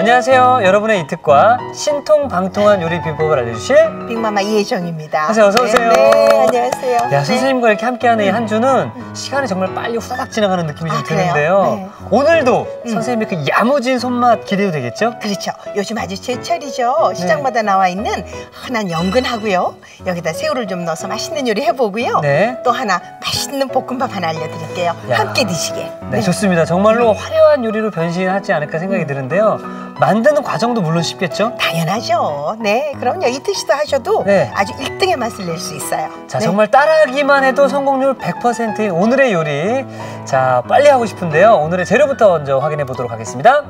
안녕하세요. 여러분의 이특과 신통방통한 요리 비법을 알려주실 빅마마 이혜정입니다. 선생님 어서 오세요. 네, 안녕하세요. 야, 선생님과 이렇게 함께하는 이 한 주는 시간이 정말 빨리 후다닥 지나가는 느낌이 좀 드는데요. 네. 오늘도 선생님의 그 야무진 손맛 기대도 되겠죠? 그렇죠. 요즘 아주 제철이죠. 시장마다 나와 있는 흔한 연근하고요. 여기다 새우를 좀 넣어서 맛있는 요리 해보고요. 네. 또 하나 맛있는 볶음밥 하나 알려드릴게요. 야. 함께 드시게. 네, 좋습니다. 정말로 화려한 요리로 변신하지 않을까 생각이 드는데요. 만드는 과정도 물론 쉽겠죠? 당연하죠. 네, 그럼요. 이특 씨도 하셔도 네. 아주 1등의 맛을 낼 수 있어요. 자, 네. 정말 따라하기만 해도 성공률 100%인 오늘의 요리. 자, 빨리 하고 싶은데요. 오늘의 재료부터 먼저 확인해 보도록 하겠습니다.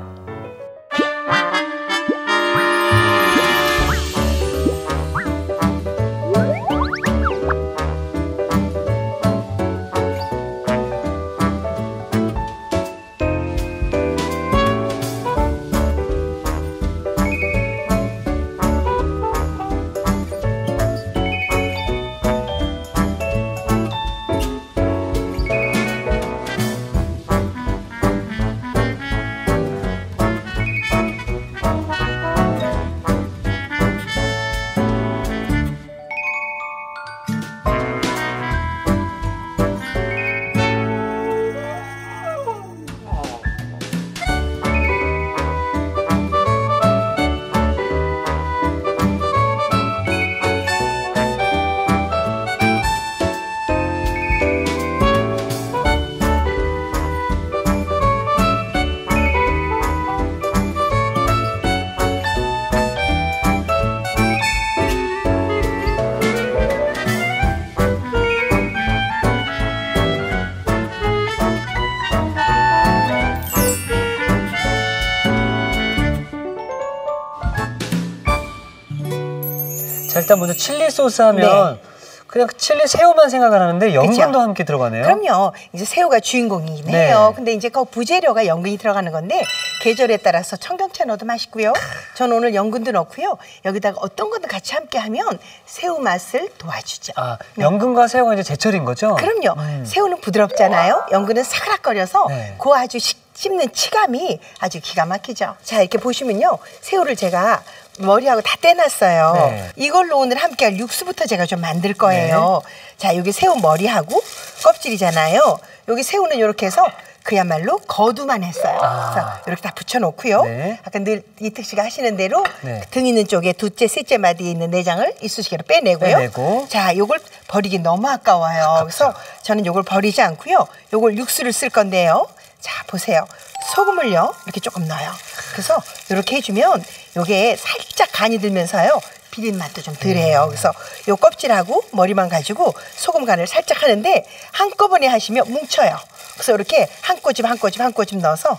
자, 일단 먼저 칠리 소스 하면 네. 그냥 칠리 새우만 생각을 하는데 연근도 그쵸? 함께 들어가네요. 그럼요. 이제 새우가 주인공이긴 네. 해요. 근데 이제 그 부재료가 연근이 들어가는 건데 계절에 따라서 청경채 넣어도 맛있고요. 저는 오늘 연근도 넣고요. 여기다가 어떤 것도 같이 함께 하면 새우 맛을 도와주죠. 아, 연근과 새우가 이제 제철인 거죠? 그럼요. 새우는 부드럽잖아요. 연근은 사각거려서 네. 그 아주 씹는 치감이 아주 기가 막히죠. 자, 이렇게 보시면요. 새우를 제가 머리하고 다 떼놨어요. 네. 이걸로 오늘 함께할 육수부터 제가 좀 만들 거예요. 네. 자, 여기 새우 머리하고 껍질이잖아요. 여기 새우는 이렇게 해서 그야말로 거두만 했어요. 그래서 이렇게 다 붙여놓고요. 네. 아까 늘 이특 씨가 하시는 대로 네. 등 있는 쪽에 두째, 셋째 마디에 있는 내장을 이쑤시개로 빼내고요. 빼내고. 자, 요걸 버리기 너무 아까워요. 그래서 저는 요걸 버리지 않고요. 요걸 육수를 쓸 건데요. 자, 보세요. 소금을요, 이렇게 조금 넣어요. 그래서 이렇게 해주면 요게 살짝 간이 들면서요. 비린 맛도 좀 덜해요. 그래서 요 껍질하고 머리만 가지고 소금 간을 살짝 하는데 한꺼번에 하시면 뭉쳐요. 그래서 이렇게 한 꼬집 한 꼬집 한 꼬집 넣어서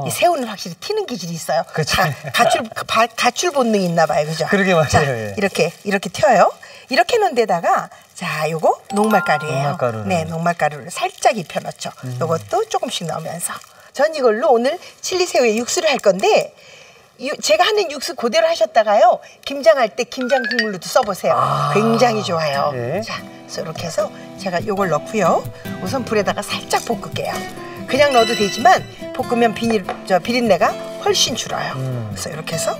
이 새우는 확실히 튀는 기질이 있어요. 그쵸. 가출 본능이 있나 봐요. 그죠? 그러게 말이에요. 자, 예. 이렇게 튀어요. 이렇게 넣은 데다가 자, 요거 녹말가루예요. 녹말가루를. 네, 녹말가루를 살짝 입혀 넣죠. 요것도 조금씩 넣으면서. 전 이걸로 오늘 칠리 새우에 육수를 할 건데 제가 하는 육수 그대로 하셨다가요. 김장할 때 김장 국물로도 써보세요. 굉장히 좋아요. 네. 자, 그래서 이렇게 해서 제가 요걸 넣고요. 우선 불에다가 살짝 볶을게요. 그냥 넣어도 되지만 볶으면 비린내가 훨씬 줄어요. 그래서 이렇게 해서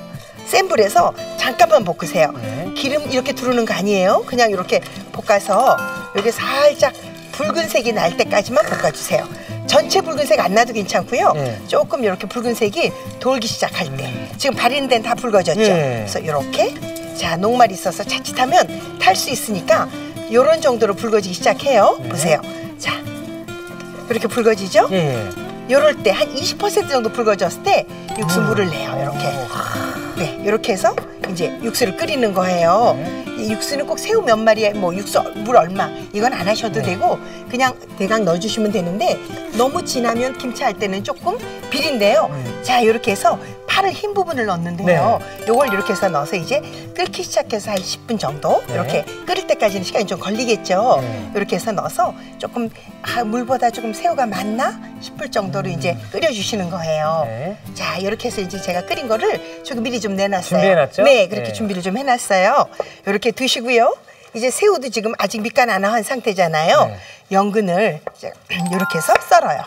센 불에서 잠깐만 볶으세요. 네. 기름 이렇게 두르는 거 아니에요. 그냥 이렇게 볶아서 여기 살짝 붉은색이 날 때까지만 볶아주세요. 전체 붉은색 안 나도 괜찮고요. 네. 조금 이렇게 붉은색이 돌기 시작할 때 지금 바리는 데는 다 붉어졌죠. 네. 그래서 이렇게 자, 녹말이 있어서 자칫하면 탈 수 있으니까 이런 정도로 붉어지기 시작해요. 네. 보세요. 자, 이렇게 붉어지죠? 예. 요럴 때 한 20% 정도 붉어졌을 때 육수 물을 내요. 이렇게. 네, 이렇게 해서 이제 육수를 끓이는 거예요. 이 육수는 꼭 새우 몇 마리에 뭐 육수 물 얼마 이건 안 하셔도 되고 그냥 대강 넣어주시면 되는데 너무 진하면 김치할 때는 조금 비린데요. 자, 이렇게 해서 파를 흰 부분을 넣는데요. 요걸 이렇게 해서 넣어서 이제 끓기 시작해서 한 10분 정도 이렇게 끓일 때까지는 시간이 좀 걸리겠죠. 이렇게 해서 넣어서 조금 물보다 조금 새우가 많나 싶을 정도로 이제 끓여주시는 거예요. 자, 이렇게 해서 이제 제가 끓인 거를 저기 미리 좀 내놨어요. 준비해놨죠? 네, 그렇게 준비를 좀 해놨어요. 이렇게 드시고요. 이제 새우도 지금 아직 밑간 안 한 상태잖아요. 연근을 이렇게 해서 썰어요.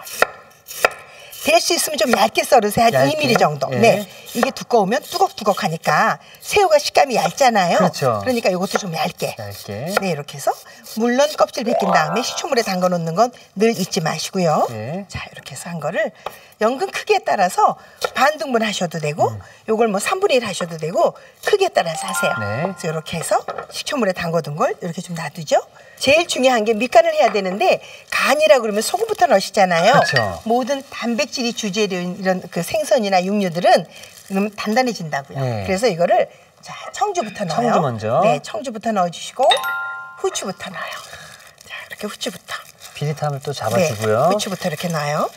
될 수 있으면 좀 얇게 썰으세요. 한 얇게? 2mm 정도. 예. 네, 이게 두꺼우면 뚜걱뚜걱하니까 새우가 식감이 얇잖아요. 그렇죠. 그러니까 이것도 좀 얇게. 얇게. 네, 이렇게 해서 물론 껍질 벗긴 다음에 식초물에 담가 놓는 건 늘 잊지 마시고요. 네. 자, 이렇게 해서 한 거를 연근 크기에 따라서 반등분 하셔도 되고 요걸 뭐 3분의 1 하셔도 되고 크기에 따라서 하세요. 네. 그래서 이렇게 해서 식초물에 담궈둔 걸 이렇게 좀 놔두죠. 제일 중요한 게 밑간을 해야 되는데 간이라 그러면 소금부터 넣으시잖아요. 그렇죠. 모든 단백질이 주재료인 이런 그 생선이나 육류들은 그러면 단단해진다고요. 네. 그래서 이거를 자 청주부터 넣어요. 청주 먼저. 네, 청주부터 넣어주시고 후추부터 넣어요. 자, 이렇게 후추부터. 비릿함을 또 잡아주고요. 네, 후추부터 이렇게 넣어요.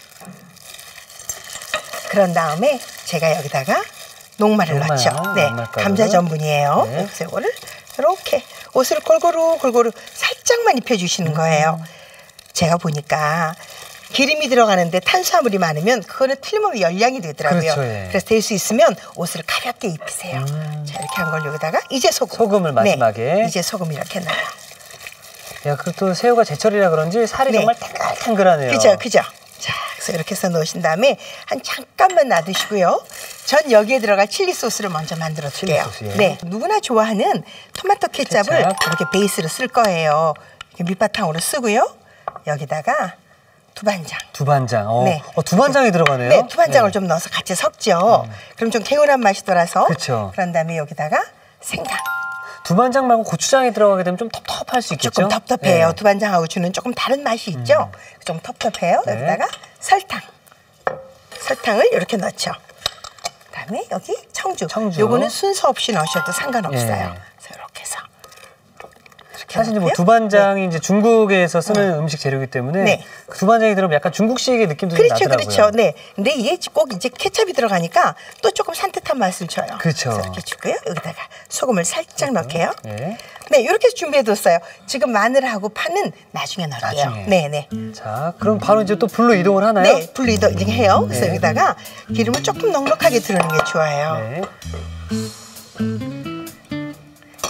그런 다음에 제가 여기다가 녹말을 넣죠. 네, 녹말가루. 감자 전분이에요. 네. 그래서 이거를 이렇게 옷을 골고루 살짝만 입혀주시는 거예요. 제가 보니까 기름이 들어가는데 탄수화물이 많으면 그거는 틀림없이 열량이 되더라고요. 그렇죠, 예. 그래서 될 수 있으면 옷을 가볍게 입히세요. 자, 이렇게 한 걸 여기다가 이제 소금을 마지막에. 네, 이제 소금 이렇게 넣어요. 야, 그또 새우가 제철이라 그런지 살이 네. 정말 탱글탱글하네요. 그죠. 자, 그래서 이렇게 해서 넣으신 다음에 한 잠깐만 놔두시고요. 전 여기에 들어갈 칠리 소스를 먼저 만들어 줄게요. 칠리 소스, 예. 네, 누구나 좋아하는 토마토 케첩을 이렇게 베이스로 쓸 거예요. 이렇게 밑바탕으로 쓰고요. 여기다가 두반장. 두반장. 네. 두반장이 들어가네요. 네, 두반장을 좀 넣어서 같이 섞죠. 그럼 좀 개운한 맛이 돌아서. 그렇죠. 그런 다음에 여기다가 생강. 두반장 말고 고추장이 들어가게 되면 좀 텁텁할 수 있겠죠? 조금 텁텁해요. 네. 두반장하고 주는 조금 다른 맛이 있죠. 좀 텁텁해요. 네. 여기다가 설탕을 이렇게 넣죠. 그다음에 여기 청주. 요거는 순서 없이 넣으셔도 상관없어요. 네. 그래서 이렇게 해서 사실 이제 뭐 두반장이 이제 중국에서 쓰는 음식 재료이기 때문에 네. 그 두반장이 들어가면 약간 중국식의 느낌도 좀 나더라고요. 그렇죠. 네. 근데 이게 꼭 이제 케첩이 들어가니까 또 조금 산뜻한 맛을 줘요. 그렇죠. 그래서 이렇게 주고요. 여기다가 소금을 살짝 넣게요. 네. 네, 이렇게 준비해뒀어요. 지금 마늘하고 파는 나중에 넣을게요. 나중에. 네. 자, 그럼 바로 이제 또 불로 이동을 하나요? 네, 불로 이동해요. 그래서 네. 여기다가 기름을 조금 넉넉하게 두르는 게 좋아요. 네.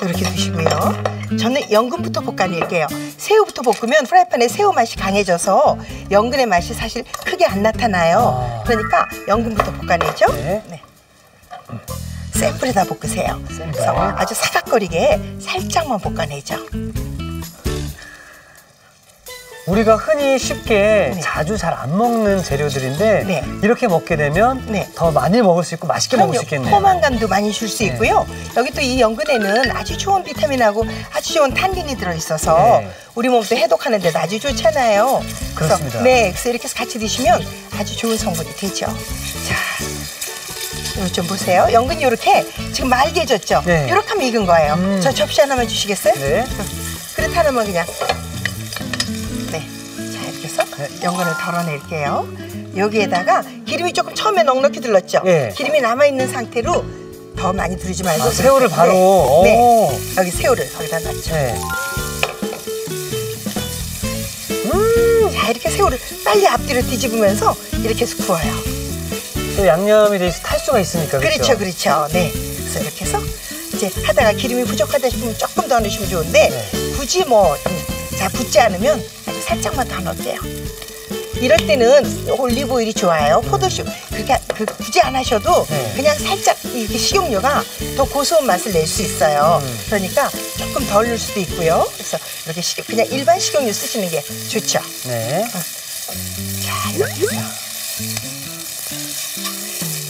이렇게 두시고요. 저는 연근부터 볶아낼게요. 새우부터 볶으면 프라이팬에 새우 맛이 강해져서 연근의 맛이 사실 크게 안 나타나요. 그러니까 연근부터 볶아내죠. 네. 네. 센 불에다 볶으세요. 그래서 아주 사각거리게 살짝만 볶아내죠. 우리가 흔히 쉽게 네. 자주 잘 안 먹는 재료들인데 네. 이렇게 먹게 되면 네. 더 많이 먹을 수 있고 맛있게 먹을 수 있겠네요. 포만감도 많이 줄 수 있고요. 여기 또 이 연근에는 아주 좋은 비타민하고 아주 좋은 탄닌이 들어있어서 네. 우리 몸도 해독하는 데도 아주 좋잖아요. 그렇습니다. 그래서 이렇게 해서 같이 드시면 아주 좋은 성분이 되죠. 자, 이거 좀 보세요. 연근이 이렇게 지금 맑게졌죠? 네. 이렇게 하면 익은 거예요. 저 접시 하나만 주시겠어요? 네. 그릇 하나만 그냥. 네. 자, 이렇게 해서 네. 연근을 덜어낼게요. 여기에다가 기름이 조금 처음에 넉넉히 들렀죠? 네. 기름이 남아있는 상태로 더 많이 두르지 말고. 아, 새우를 바로. 네. 오. 네. 여기 새우를 거기다 넣죠. 네. 자, 이렇게 새우를 빨리 앞뒤로 뒤집으면서 이렇게 해서 구워요. 또 양념이 돼 있어 탈 수가 있으니까. 그렇죠. 네. 그래서 이렇게 해서 이제 하다가 기름이 부족하다 싶으면 조금 더 넣으시면 좋은데 네. 굳이 자 붙지 않으면 아주 살짝만 더 넣을게요. 이럴 때는 올리브 오일이 좋아요. 포도주 그렇게 굳이 안 하셔도 네. 그냥 살짝 이렇게 식용유가 더 고소한 맛을 낼 수 있어요. 그러니까 조금 덜 넣을 수도 있고요. 그래서 이렇게 그냥 일반 식용유 쓰시는 게 좋죠. 네. 자,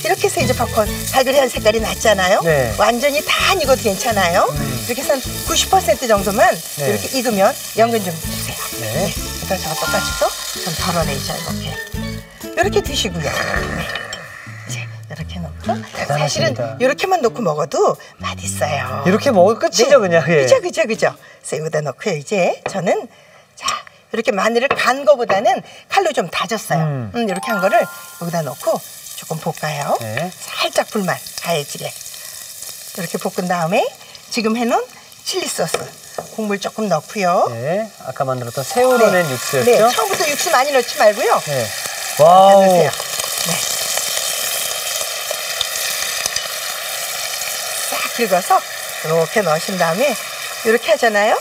이렇게 해서 이제 팝콘 살그리한 색깔이 났잖아요. 네. 완전히 다 안 익어도 괜찮아요. 이렇게 해서 한 90% 정도만 네. 이렇게 익으면 연근 좀 주세요. 네. 그래서 저거 똑같이 또 좀 덜어내죠. 이렇게 드시고요. 네. 이제 이렇게 넣고 대단하십니다. 사실은 이렇게만 넣고 먹어도 맛있어요. 이렇게 먹을 끝이죠, 그냥. 예. 그죠. 그래서 여기다 넣고요. 이제 저는 자 이렇게 마늘을 간 거보다는 칼로 좀 다졌어요. 이렇게 한 거를 여기다 넣고 조금 볶아요. 네. 살짝 불만 가해지게 이렇게 볶은 다음에 지금 해놓은 칠리 소스 국물 조금 넣고요. 네. 아까 만들었던 새우로 낸 육수였죠? 네, 처음부터 육수 많이 넣지 말고요. 네. 와우. 넣으세요. 네. 싹 긁어서 이렇게 넣으신 다음에 이렇게 하잖아요.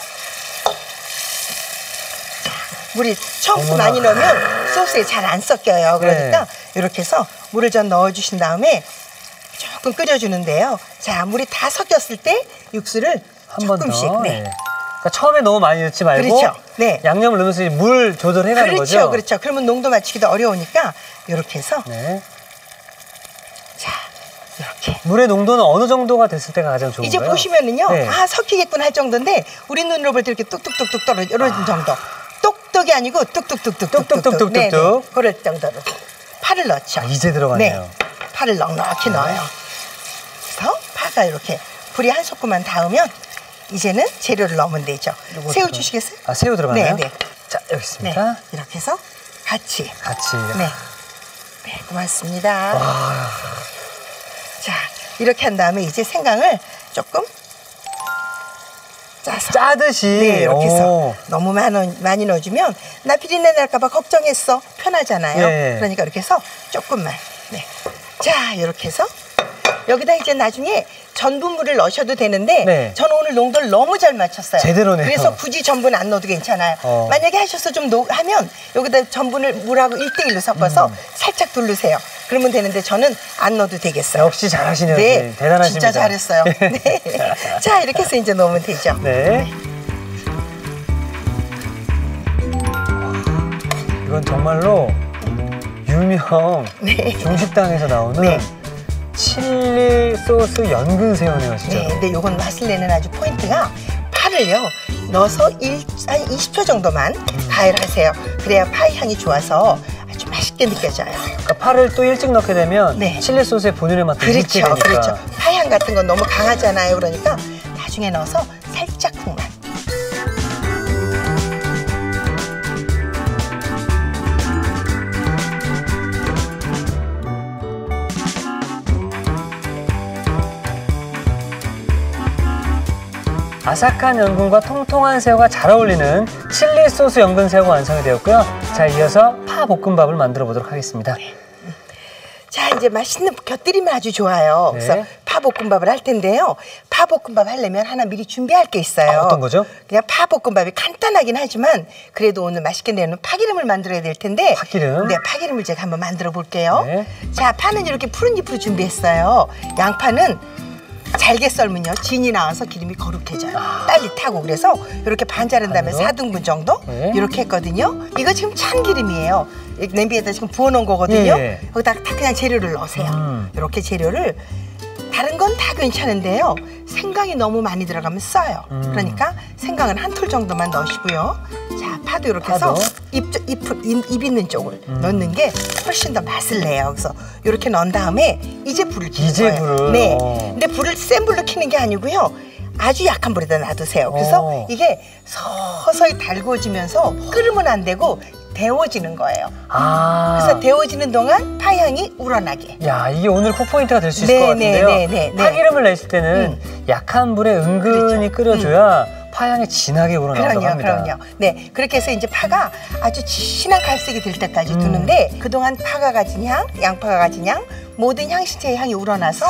물이 처음부터 어머나. 많이 넣으면 소스에 잘 안 섞여요. 그러니까 이렇게 해서 물을 좀 넣어주신 다음에 조금 끓여주는데요. 자, 물이 다 섞였을 때 육수를 한 번 조금씩. 더. 네. 그러니까 처음에 너무 많이 넣지 말고 그렇죠. 네. 양념을 넣으면서 물 조절해가는 그렇죠, 거죠. 그렇죠. 그러면 농도 맞추기도 어려우니까 이렇게 해서 네. 자, 이렇게. 물의 농도는 어느 정도가 됐을 때가 가장 좋은가요? 이제 보시면은요, 네. 아 섞이겠구나 할 정도인데 우리 눈으로 볼 때 이렇게 뚝뚝뚝뚝 떨어지는 정도. 똑똑이 아니고 뚝뚝뚝뚝뚝뚝. 뚝뚝뚝뚝뚝. 네, 네. 그럴 정도로 파를 넣죠. 아, 이제 들어가네요. 네, 파를 넉넉히 넣어요. 그래서 파가 이렇게 불이 한 소쿠만 닿으면 이제는 재료를 넣으면 되죠. 새우 주시겠어요? 아, 새우 들어가나요? 네, 네. 자, 여기 네, 있습니다. 이렇게 해서 같이. 네. 네, 고맙습니다. 와. 자, 이렇게 한 다음에 이제 생강을 조금 짜서. 짜듯이. 네, 이렇게 오. 해서 너무 많이 넣어주면 나 비린내 날까봐 걱정했어. 편하잖아요. 예. 그러니까 이렇게 해서 조금만. 네. 자, 이렇게 해서 여기다 이제 나중에 전분물을 넣으셔도 되는데 네. 저는 오늘 농도를 너무 잘 맞췄어요. 제대로네요. 그래서 굳이 전분 안 넣어도 괜찮아요. 만약에 하셔서 좀 하면 여기다 전분을 물하고 1대1로 섞어서 살짝 두르세요. 그러면 되는데 저는 안 넣어도 되겠어요. 역시 잘하시네요. 네, 대단하십니다. 진짜 잘했어요. 네. 자, 이렇게 해서 이제 넣으면 되죠. 네. 이건 정말로 유명 네. 중식당에서 나오는 네. 칠리 소스 연근 새우네요, 진짜. 네, 근데 요건 맛을 내는 아주 포인트가 파를요 넣어서 한 20초 정도만 가열하세요. 그래야 파의 향이 좋아서 아주 맛있게 느껴져요. 그러니까 파를 또 일찍 넣게 되면 네. 칠리 소스의 본연의 맛도 잊게 그렇죠, 되니까. 그렇죠. 파향 같은 건 너무 강하잖아요. 그러니까 나중에 넣어서 살짝만. 아삭한 연근과 통통한 새우가 잘 어울리는 칠리 소스 연근 새우가 완성이 되었고요. 자, 이어서 파 볶음밥을 만들어 보도록 하겠습니다. 자, 이제 맛있는 곁들이면 아주 좋아요. 네. 그래서 파볶음밥을 할 텐데요. 파볶음밥 하려면 하나 미리 준비할 게 있어요. 어떤 거죠? 그냥 파볶음밥이 간단하긴 하지만 그래도 오늘 맛있게 내는 파기름을 만들어야 될 텐데. 파기름? 네, 파기름을 제가 한번 만들어 볼게요. 네. 자, 파는 이렇게 푸른 잎으로 준비했어요. 양파는 잘게 썰면요 진이 나와서 기름이 거룩해져요. 빨리 타고. 그래서 이렇게 반 자른 다음에 반으로? 4등분 정도 네. 이렇게 했거든요. 이거 지금 참기름이에요. 냄비에다 지금 부어놓은 거거든요. 예. 거기다 딱 그냥 재료를 넣으세요. 이렇게 재료를 다른 건 다 괜찮은데요. 생강이 너무 많이 들어가면 써요. 그러니까 생강은 한 톨 정도만 넣으시고요. 자, 파도 이렇게 해서 잎 있는 쪽을 넣는 게 훨씬 더 맛을 내요. 그래서 이렇게 넣은 다음에 이제 불을 켜는 이제 거예요. 불을? 네. 근데 불을 센 불로 켜는 게 아니고요. 아주 약한 불에다 놔두세요. 그래서 이게 서서히 달궈지면서 끓으면 안 되고 데워지는 거예요. 그래서 데워지는 동안 파향이 우러나게. 야, 이게 오늘 콕포인트가 될 수 있을 것 같은데요. 네. 파기름을 냈을 때는 약한 불에 은근히 그렇죠. 끓여줘야 파향이 진하게 우러나온다고 합니다. 그럼요. 네, 그렇게 해서 이제 파가 아주 진한 갈색이 될 때까지 두는데 그동안 파가 가진 향, 양파가 가진 향, 모든 향신채의 향이 우러나서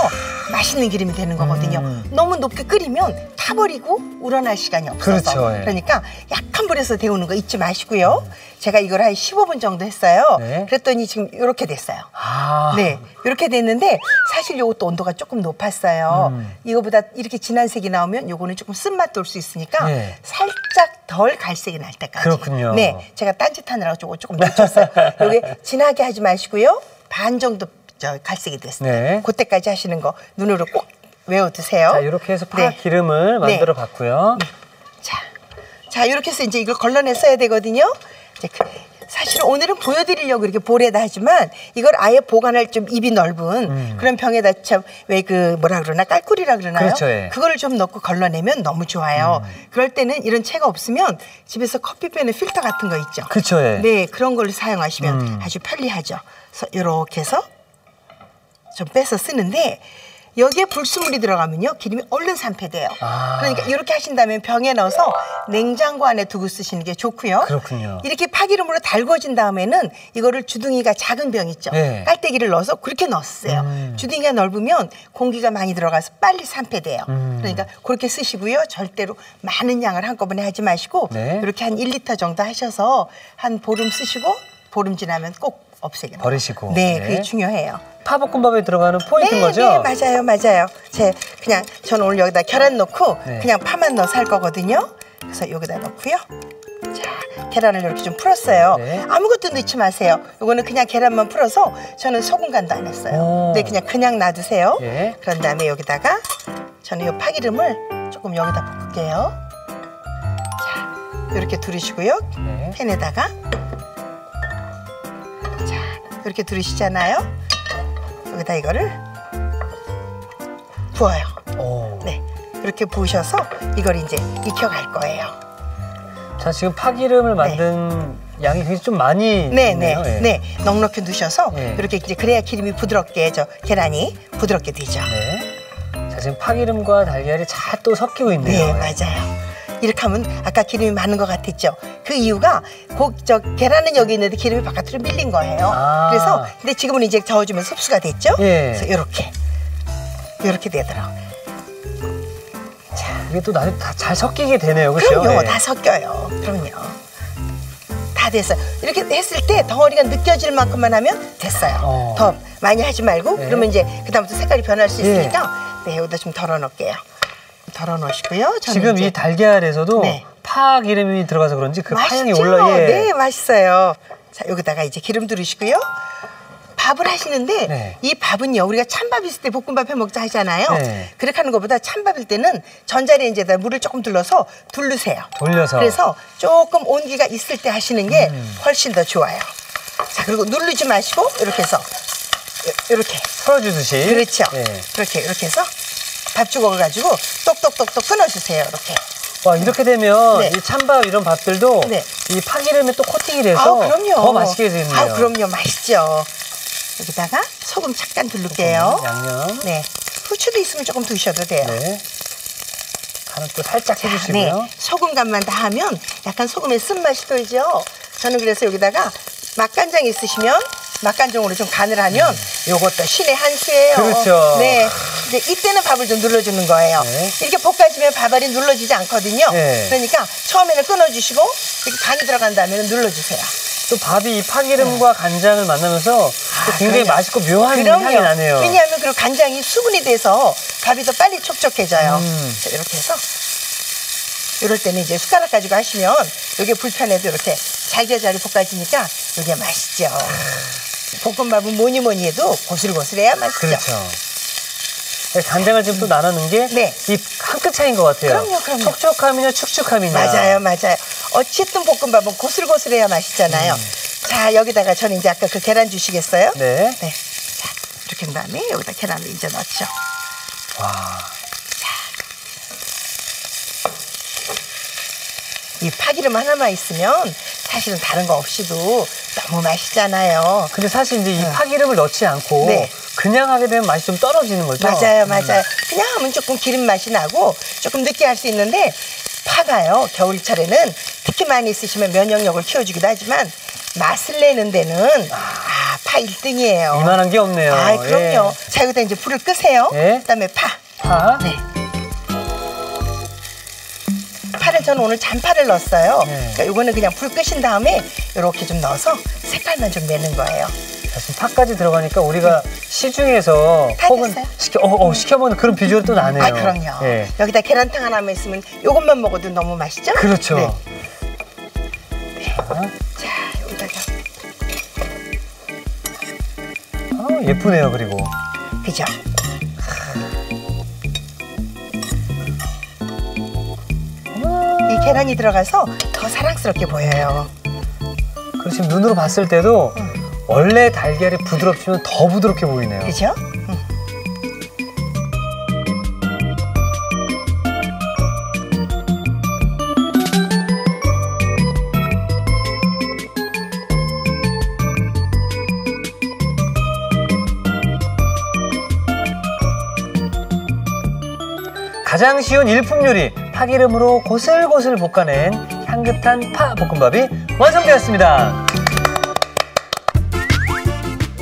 맛있는 기름이 되는 거거든요. 너무 높게 끓이면 타버리고 우러날 시간이 없어서. 그렇죠, 예. 그러니까 약한 불에서 데우는 거 잊지 마시고요. 제가 이걸 한 15분 정도 했어요. 네. 그랬더니 지금 이렇게 됐어요. 아. 네, 이렇게 됐는데 사실 이것도 온도가 조금 높았어요. 이거보다 이렇게 진한 색이 나오면 요거는 조금 쓴맛도 올 수 있으니까 네. 살짝 덜 갈색이 날 때까지. 그렇군요. 네, 제가 딴짓하느라고 조금 놓쳤어요. 요게 진하게 하지 마시고요. 반 정도 갈색이 됐어요. 네. 그때까지 하시는 거 눈으로 꼭 외워두세요. 자, 이렇게 해서 파 네. 기름을 만들어 봤고요. 자, 이렇게 해서 이제 이걸 걸러냈어야 되거든요. 이제 사실 오늘은 보여드리려고 이렇게 볼에다 하지만 이걸 아예 보관할 좀 입이 넓은 그런 병에다 참 왜 그 뭐라 그러나 깔꿀이라 그러나요? 그렇죠, 예. 그거를 좀 넣고 걸러내면 너무 좋아요. 그럴 때는 이런 채가 없으면 집에서 커피 빼는 필터 같은 거 있죠. 그렇죠, 예. 네, 그런 걸로 사용하시면 아주 편리하죠. 그래서 이렇게 해서 좀 빼서 쓰는데 여기에 불순물이 들어가면요 기름이 얼른 산패돼요. 그러니까 이렇게 하신다면 병에 넣어서 냉장고 안에 두고 쓰시는 게 좋고요. 그렇군요. 이렇게 파기름으로 달궈진 다음에는 이거를 주둥이가 작은 병 있죠. 네. 깔때기를 넣어서 그렇게 넣었어요. 주둥이가 넓으면 공기가 많이 들어가서 빨리 산패돼요. 그러니까 그렇게 쓰시고요. 절대로 많은 양을 한꺼번에 하지 마시고 네. 이렇게 한 1리터 정도 하셔서 한 보름 쓰시고 보름 지나면 꼭 없애기. 버리시고. 네, 그게 중요해요. 파볶음밥에 들어가는 포인트인 거죠? 네, 맞아요, 맞아요. 저는 오늘 여기다 계란 넣고 그냥 파만 넣어서 할 거거든요. 그래서 여기다 넣고요. 자, 계란을 이렇게 좀 풀었어요. 아무것도 넣지 마세요. 이거는 그냥 계란만 풀어서 저는 소금 간도 안 했어요. 네, 그냥 놔두세요. 그런 다음에 여기다가 저는 이 파기름을 조금 여기다 볶을게요. 자, 이렇게 두르시고요. 팬에다가 자, 이렇게 두르시잖아요. 여기다 이거를 부어요. 네, 이렇게 부으셔서 이걸 이제 익혀갈 거예요. 자, 지금 파기름을 만든 양이 굉장히 좀 많이 있네요. 네, 넉넉히 넣으셔서 이렇게 이제 그래야 기름이 부드럽게 계란이 부드럽게 되죠. 자, 지금 파기름과 달걀이 잘 또 섞이고 있네요. 네, 맞아요. 이렇게 하면 아까 기름이 많은 것 같았죠. 그 이유가 계란은 여기 있는데 기름이 바깥으로 밀린 거예요. 그래서 근데 지금은 이제 저어주면서 흡수가 됐죠. 그래서 이렇게 되도록. 자, 이게 또 나중에 다 잘 섞이게 되네요, 그렇죠? 그럼요, 다 섞여요. 그럼요. 다 됐어요. 이렇게 했을 때 덩어리가 느껴질 만큼만 하면 됐어요. 더 많이 하지 말고 그러면 이제 그다음부터 색깔이 변할 수 있으니까 여기다 좀 덜어 놓을게요. 덜어 놓으시고요. 지금 이 달걀에서도 파 기름이 들어가서 그런지 그 파향이 네, 맛있어요. 자, 여기다가 이제 기름 두르시고요. 밥을 하시는데 이 밥은요, 우리가 찬밥 있을 때 볶음밥 해 먹자 하잖아요. 그렇게 하는 것보다 찬밥일 때는 전자레인지에다 물을 조금 둘러서 두르세요. 돌려서. 그래서 조금 온기가 있을 때 하시는 게 훨씬 더 좋아요. 자, 그리고 누르지 마시고 이렇게 해서 이렇게 풀어주듯이. 그렇죠. 이렇게 해서 밥주걱을 가지고 똑똑똑똑 끊어주세요. 이렇게. 와, 이렇게 되면 이 찬밥 이런 밥들도 이 파기름에 또 코팅이 돼서 더 맛있게 되겠네요. 그럼요, 맛있죠. 여기다가 소금 잠깐 두를게요. 양념. 네, 후추도 있으면 조금 두셔도 돼요. 간은 또 살짝 해주시고요. 소금 간만 다 하면 약간 소금의 쓴맛이 돌죠. 저는 그래서 여기다가 맛간장 있으시면 맛간장으로 좀 간을 하면 요것도 신의 한 수예요. 그렇죠. 네, 이제 이때는 밥을 좀 눌러주는 거예요. 이렇게 볶아지면 밥알이 눌러지지 않거든요. 그러니까 처음에는 끊어주시고 이렇게 간이 들어간 다음에는 눌러주세요. 또 밥이 이 파기름과 간장을 만나면서 또 굉장히 맛있고 묘한 향이 나네요. 왜냐하면 그리고 간장이 수분이 돼서 밥이 더 빨리 촉촉해져요. 자, 이렇게 해서 이럴 때는 이제 숟가락 가지고 하시면 이게 불편해도 이렇게 잘게잘 볶아지니까 이게 맛있죠. 볶음밥은 뭐니 해도 고슬고슬해야 맛있죠. 그렇죠. 간장을 지금 또 나누는 게 이 한 끗 차이인 것 같아요. 그럼요. 촉촉함이냐 축축함이냐. 맞아요. 어쨌든 볶음밥은 고슬고슬해야 맛있잖아요. 자, 여기다가 저는 이제 아까 그 계란 주시겠어요? 네. 자, 이렇게 한 다음에 여기다 계란을 이제 넣죠. 와. 이 파기름 하나만 있으면 사실은 다른 거 없이도 너무 맛있잖아요. 근데 사실 이제 이 파기름을 넣지 않고 그냥 하게 되면 맛이 좀 떨어지는 거죠? 맞아요. 그냥 하면 조금 기름 맛이 나고 조금 느끼할 수 있는데 파가요, 겨울철에는 특히 많이 쓰시면 면역력을 키워주기도 하지만 맛을 내는 데는 파 1등이에요. 이만한 게 없네요. 그럼요. 자, 여기다 이제 불을 끄세요. 그다음에 파. 파를 저는 오늘 잔파를 넣었어요. 그러니까 이거는 그냥 불 끄신 다음에 이렇게 좀 넣어서 색깔만 좀 내는 거예요. 자, 지금 파까지 들어가니까 우리가 시중에서 혹은 시켜 먹는 그런 비주얼이 또 나네요. 그럼요. 여기다 계란탕 하나만 있으면 이것만 먹어도 너무 맛있죠? 그렇죠. 자, 여기다가 예쁘네요. 그리고 그죠? 이 계란이 들어가서 더 사랑스럽게 보여요. 그리고 지금 눈으로 봤을 때도 원래 달걀이 부드럽지만 더 부드럽게 보이네요. 그죠? 가장 쉬운 일품 요리, 파기름으로 고슬고슬 볶아낸 향긋한 파 볶음밥이 완성되었습니다.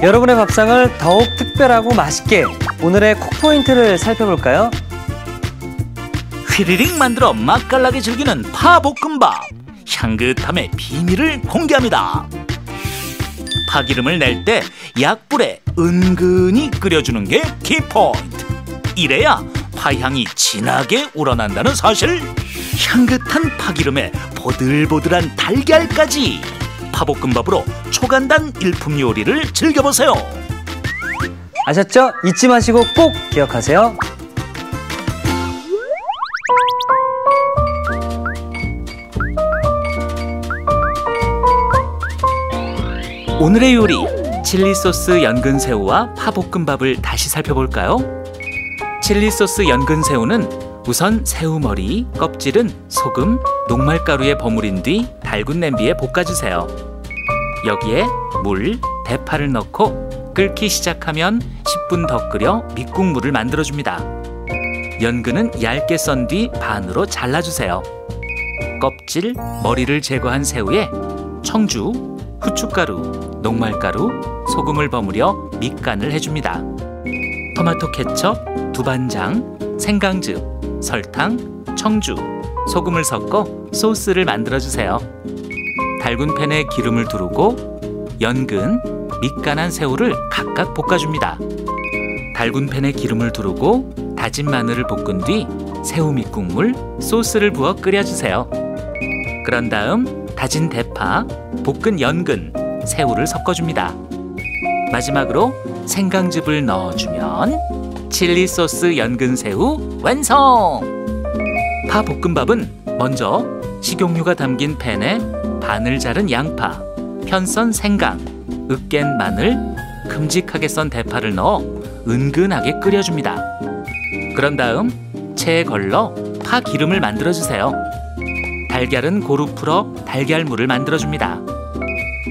여러분의 밥상을 더욱 특별하고 맛있게 오늘의 콕포인트를 살펴볼까요? 휘리릭 만들어 맛깔나게 즐기는 파볶음밥. 향긋함의 비밀을 공개합니다. 파기름을 낼 때 약불에 은근히 끓여주는 게 키포인트. 이래야 파향이 진하게 우러난다는 사실. 향긋한 파기름에 보들보들한 달걀까지. 파볶음밥으로 초간단 일품 요리를 즐겨보세요. 아셨죠? 잊지 마시고 꼭 기억하세요. 오늘의 요리, 칠리소스 연근새우와 파볶음밥을 다시 살펴볼까요? 칠리소스 연근새우는 우선 새우머리, 껍질은 소금, 녹말가루에 버무린 뒤 달군 냄비에 볶아주세요. 여기에 물, 대파를 넣고 끓기 시작하면 10분 더 끓여 밑국물을 만들어줍니다. 연근은 얇게 썬 뒤 반으로 잘라주세요. 껍질, 머리를 제거한 새우에 청주, 후춧가루, 녹말가루, 소금을 버무려 밑간을 해줍니다. 토마토 케첩, 두반장, 생강즙, 설탕, 청주, 소금을 섞어 소스를 만들어주세요. 달군 팬에 기름을 두르고 연근, 밑간한 새우를 각각 볶아줍니다. 달군 팬에 기름을 두르고 다진 마늘을 볶은 뒤 새우 밑국물, 소스를 부어 끓여주세요. 그런 다음 다진 대파, 볶은 연근, 새우를 섞어줍니다. 마지막으로 생강즙을 넣어주면 칠리 소스 연근 새우 완성! 파볶음밥은 먼저 식용유가 담긴 팬에 반을 자른 양파, 편썬 생강, 으깬 마늘, 큼직하게 썬 대파를 넣어 은근하게 끓여줍니다. 그런 다음 체에 걸러 파 기름을 만들어주세요. 달걀은 고루 풀어 달걀물을 만들어줍니다.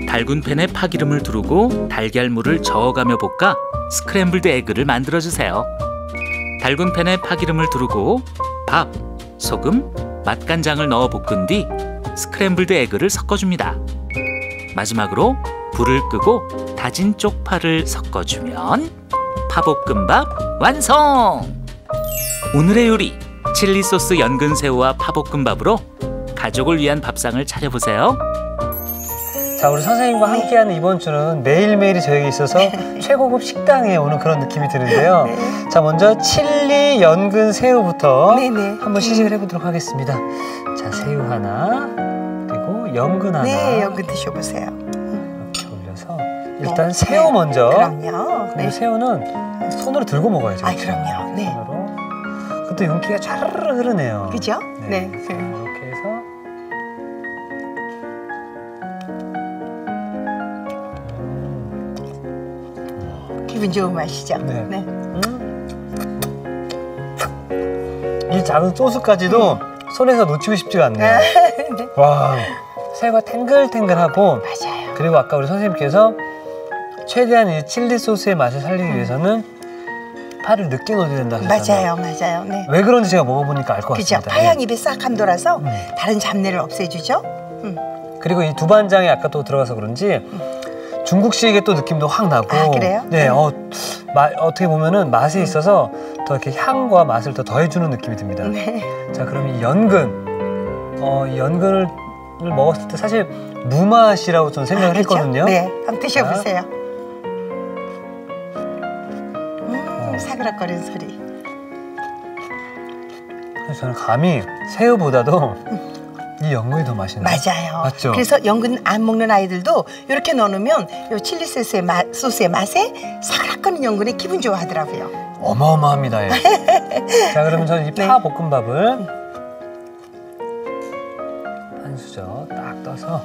달군 팬에 파기름을 두르고 달걀물을 저어가며 볶아 스크램블드 에그를 만들어주세요. 달군 팬에 파기름을 두르고 밥, 소금, 맛간장을 넣어 볶은 뒤 스크램블드 에그를 섞어줍니다. 마지막으로 불을 끄고 다진 쪽파를 섞어주면 파볶음밥 완성! 오늘의 요리, 칠리소스 연근새우와 파볶음밥으로 가족을 위한 밥상을 차려보세요. 자, 우리 선생님과 함께하는 이번 주는 매일매일이 저에게 있어서 최고급 식당에 오는 그런 느낌이 드는데요. 네. 자, 먼저 칠리 연근 새우부터 네네. 한번 시식을 해보도록 하겠습니다. 자, 새우 하나, 그리고 연근 하나. 네, 연근 드셔보세요. 이렇게 올려서 일단 새우 먼저. 그럼요. 그리고 네. 새우는 손으로 들고 먹어야죠. 아, 그럼요. 네. 손으로. 그것도 윤기가 촤르르 흐르네요. 그죠? 네. 자, 이렇게 해서 기분 좋은 맛이죠? 네. 이 작은 소스까지도 손에서 놓치고 싶지가 않네요. 네. 와, 새우가 탱글탱글하고 맞아요. 그리고 아까 우리 선생님께서 최대한 이 칠리 소스의 맛을 살리기 위해서는 파를 늦게 넣어야 된다 하셨잖아요. 맞아요. 네. 왜 그런지 제가 먹어보니까 알 것 그죠? 같습니다. 파향 입에 싹 함돌아서 네. 다른 잡내를 없애주죠? 그리고 이 두반장이 아까 또 들어가서 그런지 중국식의 또 느낌도 확 나고. 아, 그래요? 네, 어떻게 보면은 맛에 있어서 더 이렇게 향과 맛을 더 더해주는 느낌이 듭니다. 네. 자, 그럼 이 연근, 이 연근을 먹었을 때 사실 무맛이라고 저는 생각을 그렇죠? 했거든요. 네, 한번 드셔보세요. 사그락거리는 소리. 그래서 저는 감히 새우보다도 이 연근이 더 맛있네요. 맞아요. 맞죠? 그래서 연근 안 먹는 아이들도 이렇게 넣어놓으면 요 칠리 소스의 맛에 사그락거리는 연근이 기분 좋아하더라고요. 어마어마합니다. 예. 자, 그러면 저는 이 네. 파 볶음밥을 한 수저 딱 떠서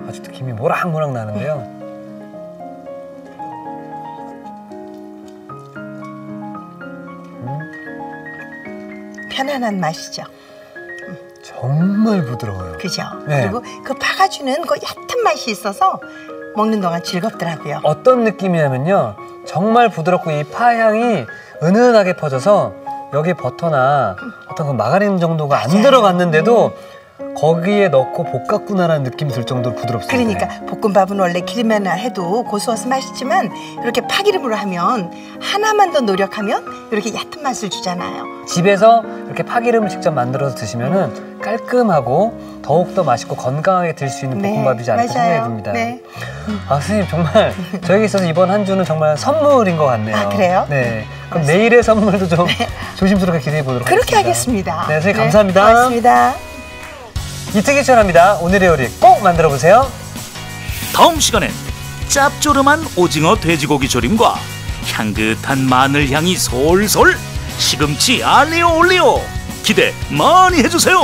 아직도 김이 모락모락 나는데요. 편안한 맛이죠. 정말 부드러워요. 그죠? 네. 그리고 그 파가 주는 그 옅은 맛이 있어서 먹는 동안 즐겁더라고요. 어떤 느낌이냐면요, 정말 부드럽고 이 파향이 은은하게 퍼져서 여기 버터나 어떤 그 마가린 정도가 안 맞아요. 들어갔는데도 거기에 넣고 볶았구나라는 느낌이 들 정도로 부드럽습니다. 그러니까 볶음밥은 원래 기름에만 해도 고소해서 맛있지만 이렇게 파기름으로 하면 하나만 더 노력하면 이렇게 얕은 맛을 주잖아요. 집에서 이렇게 파기름을 직접 만들어서 드시면은 깔끔하고 더욱더 맛있고 건강하게 들 수 있는 볶음밥이지 않을까 생각이 듭니다. 네. 아, 선생님 정말 저에게 있어서 이번 한 주는 정말 선물인 것 같네요. 아, 그래요? 네. 그럼 내일의 선물도 좀 조심스럽게 기대해 보도록 그렇게 하겠습니다. 하겠습니다. 네, 선생님 감사합니다. 고맙습니다. 이특희 추천합니다. 오늘의 요리 꼭 만들어 보세요. 다음 시간엔 짭조름한 오징어 돼지고기 조림과 향긋한 마늘 향이 솔솔 시금치 알리오 올리오 기대 많이 해주세요.